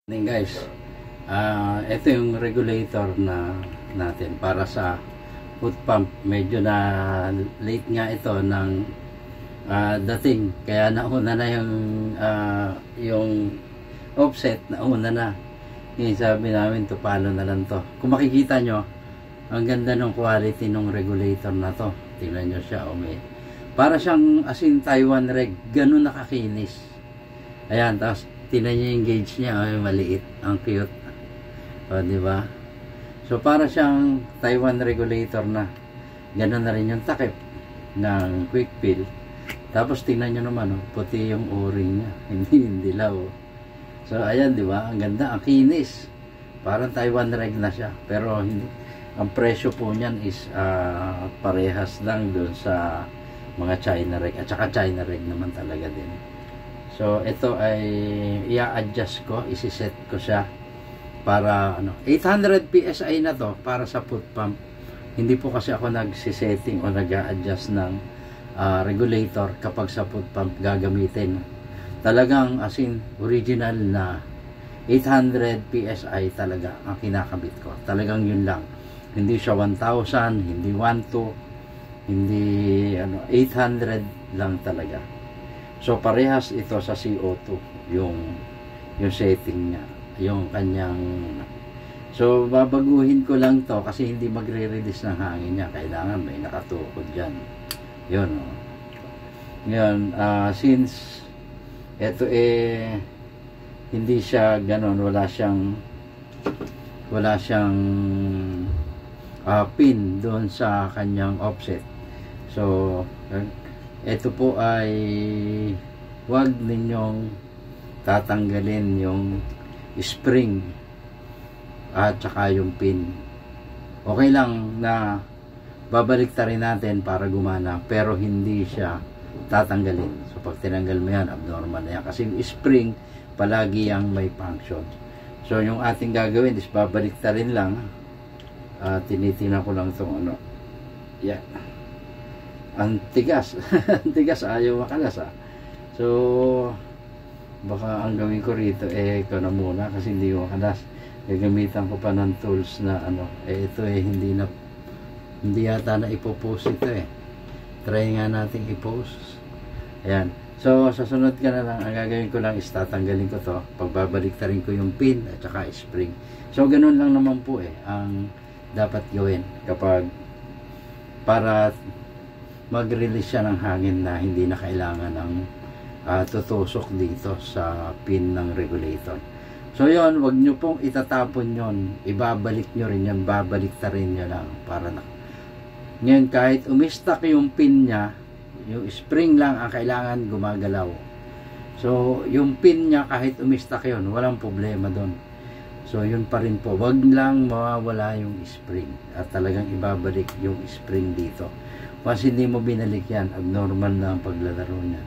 Guys, ito yung regulator na natin para sa foot pump. Medyo na late nga ito ng dating, kaya nauna na yung offset, nauna na. Yung sabi namin to, paano na lang to. Kung makikita nyo, ang ganda ng quality ng regulator na to. Tingnan nyo siya, para siyang asin Taiwan reg, ganun nakakinis. Ayan, tapos tingnan nyo yung gauge niya, maliit, ang cute. O, diba? So, para siyang Taiwan regulator na. Ganun na rin yung takip ng quick fill. Tapos, tingnan nyo naman, puti yung o-ring niya. Hindi dilaw. So, ayan, diba? Ang ganda, ang kinis. Parang Taiwan reg na siya. Pero, hindi. Ang presyo po niyan is parehas lang doon sa mga China reg. At saka China reg naman talaga din. So, ito ay i-adjust ko, isi-set ko siya para 800 PSI na to para sa foot pump. Hindi po kasi ako nagsisetting o nag-a-adjust ng regulator kapag sa foot pump gagamitin. Talagang as in original na 800 PSI talaga ang kinakabit ko. Talagang yun lang. Hindi siya 1,000, hindi 1,2, hindi 800 lang talaga. So, parehas ito sa CO2, yung setting niya, yung kanyang... So, babaguhin ko lang to kasi hindi magre-release ng hangin niya. Kailangan may nakatukod dyan. Yun, Ngayon, since ito hindi siya ganon, wala siyang pin doon sa kanyang offset. So, ito po ay huwag ninyong tatanggalin yung spring at saka yung pin. Okay lang na babaliktarin natin para gumana, pero hindi siya tatanggalin. So pag tinanggal mo yan, abnormal na yan. Kasi yung spring palagi ang may function. So yung ating gagawin is babaliktarin lang. Tinitingnan ko lang itong yan. Ang tigas. Ang tigas, ayaw makalas So baka ang gawin ko rito ikaw na muna kasi hindi ko makalas. Gagamitan ko pa ng tools na ito hindi yata na ipopost ito Try nga natin ipost. Ayan. So sa sunod ka na lang, ang gagawin ko lang is tatanggalin ko to. Pagbabaliktarin ko yung pin at saka spring. So ganun lang naman po ang dapat gawin kapag para mag-release siya ng hangin na hindi na kailangan ng tutusok dito sa pin ng regulator. So yon, wag nyo pong itatapon yon, ibabalik nyo rin yan, babaliktarin nyo lang para na. Ngayon, kahit umistak yung pin nya, yung spring lang ang kailangan gumagalaw. So yung pin nya kahit umistak yon, walang problema doon. So yun pa rin po, wag lang mawawala yung spring at talagang ibabalik yung spring dito. Once hindi mo binalik yan, abnormal na ang paglalaro niya.